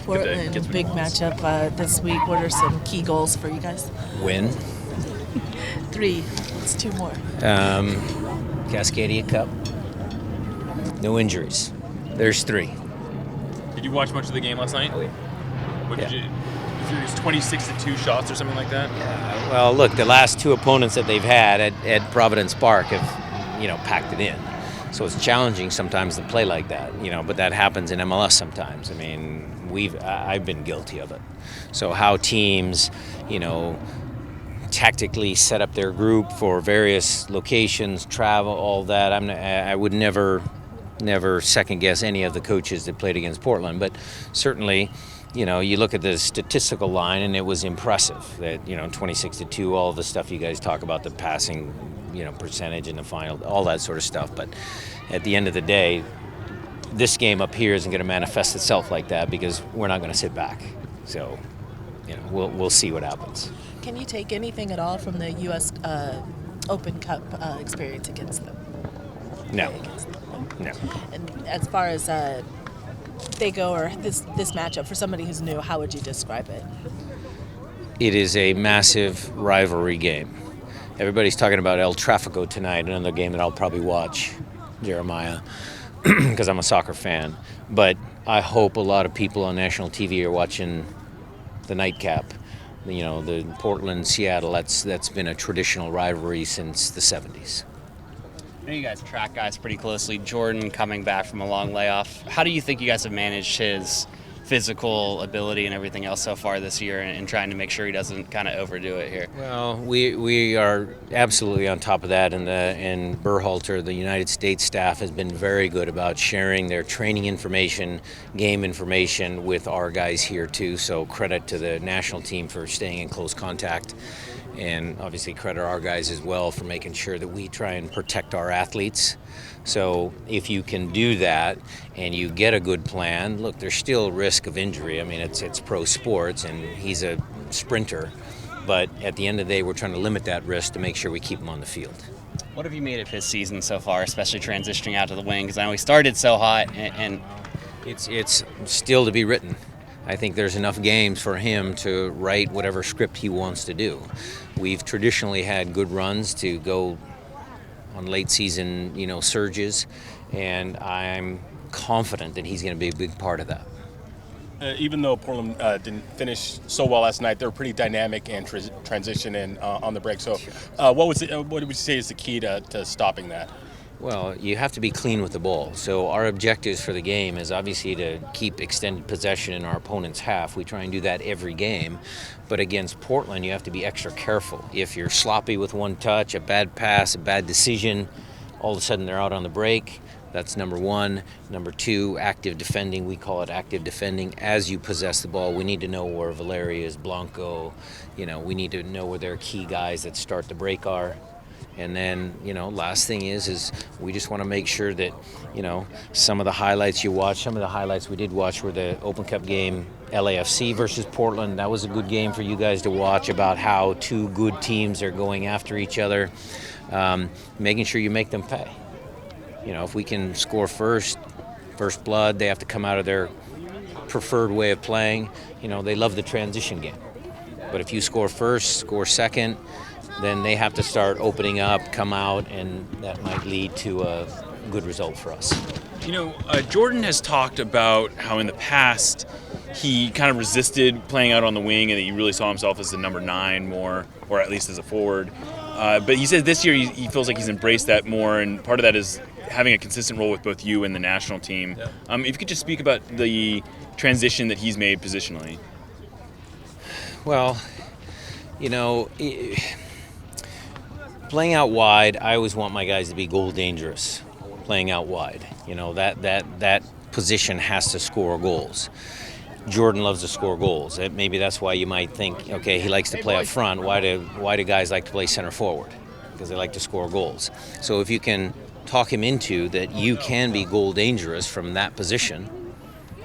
Portland, big matchup this week. What are some key goals for you guys? Win. 3. It's 2 more. Cascadia Cup. No injuries. There's 3. Did you watch much of the game last night? Oh, yeah. What did Yeah. you? It was 26-2 shots or something like that. Well, look, the last 2 opponents that they've had at Providence Park have, packed it in. So it's challenging sometimes to play like that, but that happens in MLS sometimes. I mean, I've been guilty of it. So how teams, tactically set up their group for various locations, travel, all that. I would never second guess any of the coaches that played against Portland, but certainly, you look at the statistical line and it was impressive that 26-2, all the stuff you guys talk about, the passing, percentage in the final, all that sort of stuff. But at the end of the day, this game up here isn't going to manifest itself like that because we're not going to sit back. So, we'll see what happens. Can you take anything at all from the U.S. Open Cup experience against them? No. No. And as far as they go, or this matchup, for somebody who's new, how would you describe it? It is a massive rivalry game. Everybody's talking about El Tráfico tonight, another game that I'll probably watch, Jeremiah, because I'm a soccer fan. But I hope a lot of people on national TV are watching the nightcap. The Portland-Seattle, that's been a traditional rivalry since the 70s. I know you guys track guys pretty closely. Jordan coming back from a long layoff. How do you think you guys have managed his physical ability and everything else so far this year and trying to make sure he doesn't kind of overdo it here? Well, we are absolutely on top of that, and Berhalter, the United States staff, has been very good about sharing their training information, game information with our guys here too. So credit to the national team for staying in close contact. And obviously credit our guys as well for making sure that we try and protect our athletes. So if you can do that and you get a good plan, look, there's still risk of injury. I mean, it's pro sports and he's a sprinter. But at the end of the day, we're trying to limit that risk to make sure we keep him on the field. What have you made of his season so far, especially transitioning out to the wing? Because I know he started so hot and It's still to be written. I think there's enough games for him to write whatever script he wants to do. We've traditionally had good runs to go on late season, surges, and I'm confident that he's going to be a big part of that. Even though Portland didn't finish so well last night, they were pretty dynamic and transition in on the break. So, what would you say is the key to stopping that? Well, you have to be clean with the ball. So our objectives for the game is obviously to keep extended possession in our opponent's half. We try and do that every game. But against Portland, you have to be extra careful. If you're sloppy with one touch, a bad pass, a bad decision, all of a sudden they're out on the break. That's number 1. Number 2, active defending. We call it active defending. As you possess the ball, we need to know where Valeri is, Blanco. We need to know where their key guys that start the break are. And then, last thing is we just want to make sure that, some of the highlights you watch, some of the highlights we did watch were the Open Cup game, LAFC versus Portland. That was a good game for you guys to watch about how 2 good teams are going after each other, making sure you make them pay. If we can score first blood, they have to come out of their preferred way of playing. They love the transition game. But if you score first, score second, then they have to start opening up, come out, and that might lead to a good result for us. Jordan has talked about how in the past he kind of resisted playing out on the wing and that he really saw himself as the number 9 more, or at least as a forward. But he said this year he feels like he's embraced that more, and part of that is having a consistent role with both you and the national team. Yeah. If you could just speak about the transition that he's made positionally. Well, playing out wide, I always want my guys to be goal dangerous. Playing out wide, that position has to score goals. Jordan loves to score goals. Maybe that's why you might think, okay, he likes to play up front. Why do guys like to play center forward? Because they like to score goals. So if you can talk him into that, you can be goal dangerous from that position.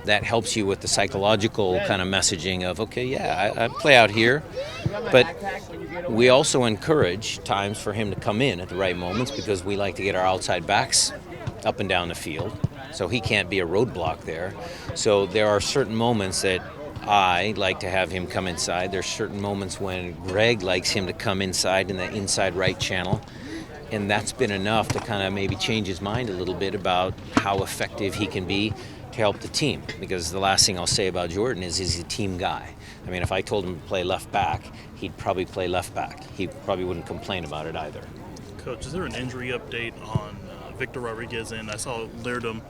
That helps you with the psychological kind of messaging of, okay, yeah, I play out here. But we also encourage times for him to come in at the right moments because we like to get our outside backs up and down the field. so he can't be a roadblock there. So there are certain moments that I like to have him come inside. There's certain moments when Greg likes him to come inside in the inside right channel. And that's been enough to kind of maybe change his mind a little bit about how effective he can be to help the team. Because the last thing I'll say about Jordan is he's a team guy. I mean, if I told him to play left back, he'd probably play left back. He probably wouldn't complain about it either. Coach, is there an injury update on Victor Rodriguez? And I saw Leardom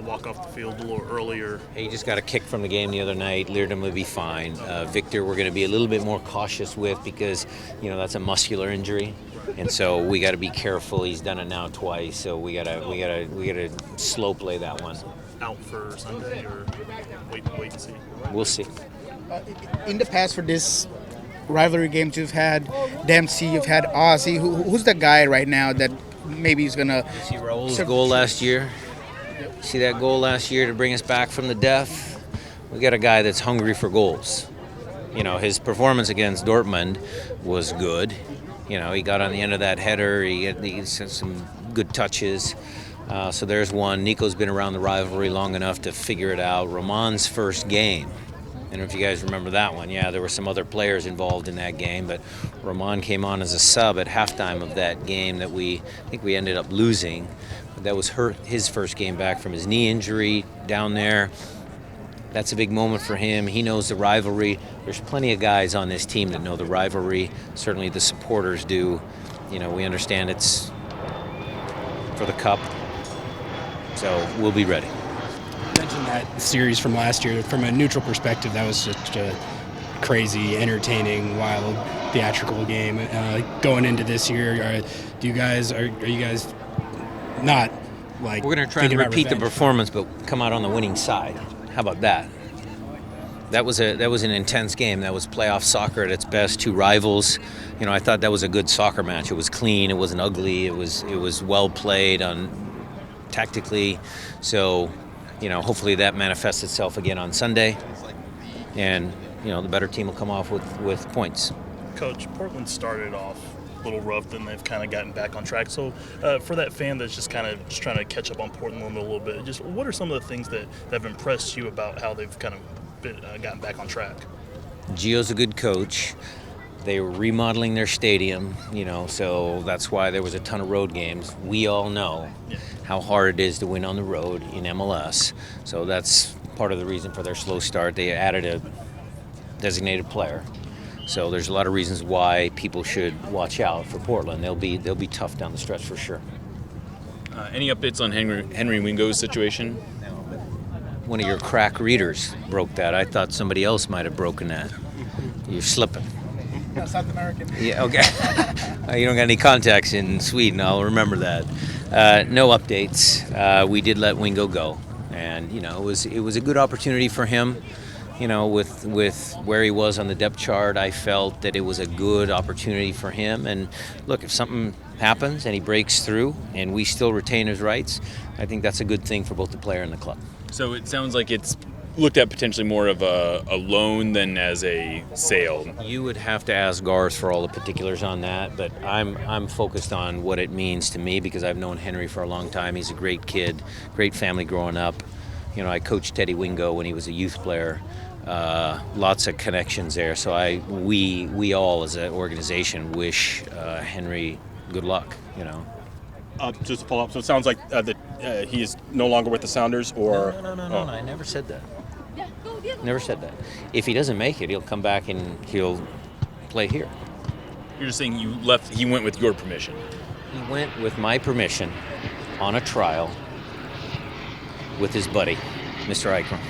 walk off the field a little earlier. He just got a kick from the game the other night. Leardom will be fine. Victor, we're going to be a little bit more cautious with because, that's a muscular injury. And so we got to be careful. He's done it now twice, so we gotta slow play that one. Out for Sunday, or wait and see? We'll see. In the past, for this rivalry games, you've had Dempsey, you've had Ozzy. Who's the guy right now that maybe he's gonna? See Raul's goal last year. See that goal last year to bring us back from the death. We got a guy that's hungry for goals. His performance against Dortmund was good. He got on the end of that header. He sent some good touches. So there's one. Nico's been around the rivalry long enough to figure it out. Roman's first game. I don't know if you guys remember that one. Yeah, there were some other players involved in that game, but Roman came on as a sub at halftime of that game that I think we ended up losing. But that was his first game back from his knee injury down there. That's a big moment for him. He knows the rivalry. There's plenty of guys on this team that know the rivalry. Certainly the supporters do. We understand it's for the cup. So we'll be ready. You mentioned that series from last year. From a neutral perspective, that was just a crazy, entertaining, wild, theatrical game. Going into this year, are you guys not like? We're going to try to repeat the performance, but come out on the winning side. How about that? That was an intense game. That was playoff soccer at its best. Two rivals. I thought that was a good soccer match. It was clean. It wasn't ugly. It was well played on tactically. So, hopefully that manifests itself again on Sunday, and the better team will come off with points. Coach, Portland started off a little rough, then they've kind of gotten back on track. So for that fan that's just trying to catch up on Portland a little bit, just what are some of the things that have impressed you about how they've kind of gotten back on track? Gio's a good coach. They were remodeling their stadium, so that's why there was a ton of road games. We all know how hard it is to win on the road in MLS. So that's part of the reason for their slow start. They added a designated player. So there's a lot of reasons why people should watch out for Portland. They'll be tough down the stretch for sure. Any updates on Henry Wingo's situation? One of your crack readers broke that. I thought somebody else might have broken that. You're slipping. South American. Yeah, okay. You don't got any contacts in Sweden. I'll remember that. No updates. We did let Wingo go, and it was a good opportunity for him. With where he was on the depth chart, I felt that it was a good opportunity for him. And look, if something happens and he breaks through and we still retain his rights, I think that's a good thing for both the player and the club. So it sounds like it's looked at potentially more of a loan than as a sale. You would have to ask Garth for all the particulars on that, but I'm focused on what it means to me because I've known Henry for a long time. He's a great kid, great family growing up. I coached Teddy Wingo when he was a youth player. Lots of connections there. So we all as an organization wish Henry good luck. Just to follow up, so it sounds like that he is no longer with the Sounders, or no. I never said that. Never said that. If he doesn't make it, he'll come back and he'll play here. You're just saying he went with your permission. He went with my permission on a trial with his buddy, Mr. Eichmann.